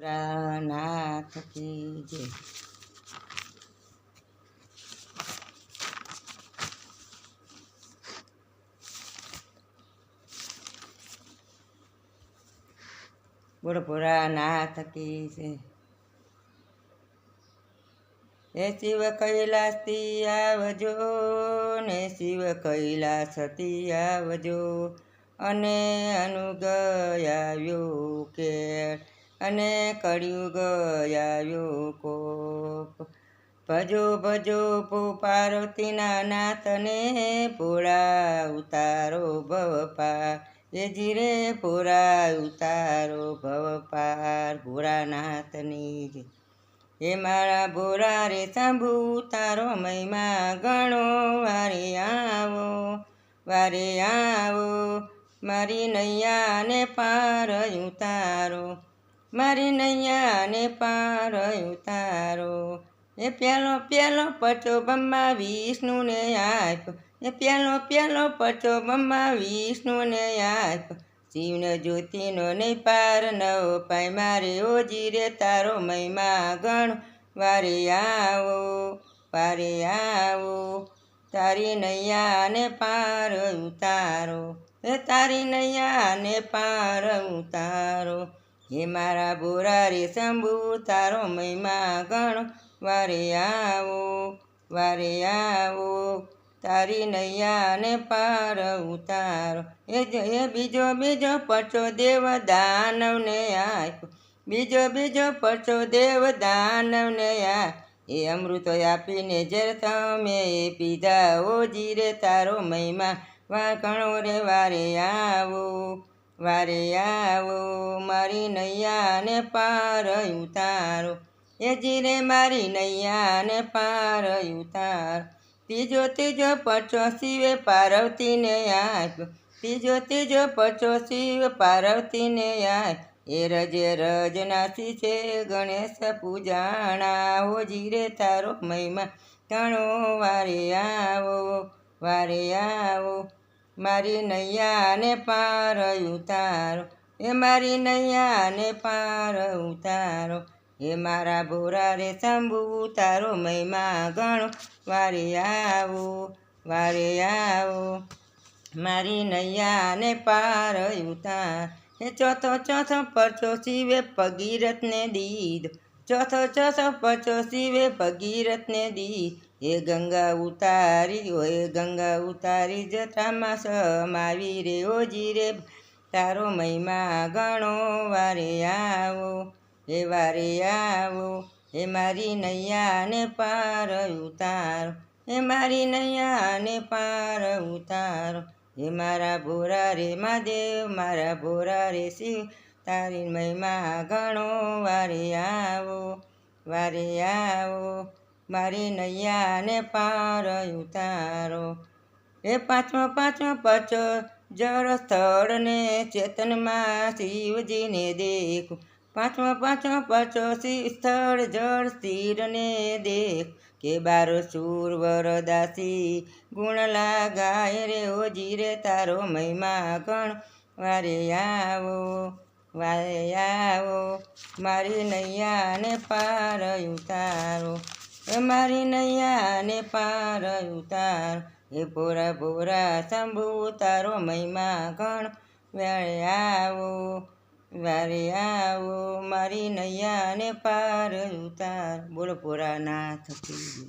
નાથ કી જય। બોલો ભોળાનાથ કી જય। હે શિવ કૈલાસથી આવજો ને શિવ કૈલાસથી આવજો અને અનુગ આવ્યો કેળ અને કળિયુગ આવ્યો કોપ। ભજો ભજો પાર્વતીના નાથને ભોળા ઉતારો ભવપાર। એ જીરે ભોળા ઉતારો ભવપાર ભોળાનાથની જય। હે મારા ભોળા રે સાંભુ તારો મહિમા ગણો વારે આવો મારી નૈયાને પાર ઉતારો મારી નૈયાને પાર ઉતારો। એ પ્યાલો પ્યાલો પચો બ્રહ્મા વિષ્ણુને આપ્યો એ પ્યાલો પ્યાલો પચો બ્રહ્મા વિષ્ણુને આપ્યો। શિવને જ્યોતિનો નહીં પાર નવ પાય મારે ઓજી રે તારો મહિમા ગણો વારે આવો તારી નૈયાને પાર ઉતારો હે તારી નૈયાને પાર ઉતારો। હે મારા ભોળા રે શંભુ તારો મહિમા ગણો વારે આવો તારી નૈયાને પાર ઉતારો। એ બીજો બીજો પરચો દેવ દાનવને આપ્યો બીજો પરચો દેવ દાનવને એ અમૃત આપીને જ્યારે તમે પીધા ઓજી રે તારો મહિમા ગણો રે વારે આવો મારી નૈયાને પાર ઉતારો એ જીરે મારી નૈયાને પાર ઉતારો। ત્રીજો પરચો શિવે પાર્વતીને આપ્યો ત્રીજો પરચો શિવ પાર્વતીને આપ્યો। એ રજે રજનાથી છે ગણેશ પૂજાણા હોજી રે તારો મહિમા ગણો વારે આવો મારી નૈયાને પાર ઉતારો એ મારી નૈયાને પાર ઉતારો। હે મારા ભોળા રે શંભુ તારો મહિમા ગણો વારે આવો મારી નૈયાને પાર ઉતાર। હે ચોથો પરચો શિવે ભગીરથને દીધો ચોથો પરચો શિવે ભગીરથને દીધો। એ ગંગા ઉતારી જટામાં સમાવી રે ઓજી રે તારો મહિમા ગણો વારે આવો હે મારી નૈયાને પાર ઉતારો હે મારી નૈયાને પાર ઉતારો। હે મારા ભોળા રે મહાદેવ મારા ભોળા રે શિવ તારી મહિમા ગણો વારે આવો મારી નૈયાને પાર ઉતારો। એ પાંચમો પરચો જળ સ્થળને ચેતનમાં શિવજીને દેખો પાંચમો પરચો સ્થળ જળ સ્થિરને દેખ। કે 12 શૂર વરદાસી ગુણ લાગાય રે ઓજી રે તારો મહિમા ગણ વારે આવો મારી નૈયાને પાર ઉતારો એ મારી નૈયાને પાર ઉતારો। એ ભોરા શંભુ તારો મહિમા ગણ વારે આવો મારી નૈયાને પાર ઉતાર। બોલો ભોળાનાથ કી જય।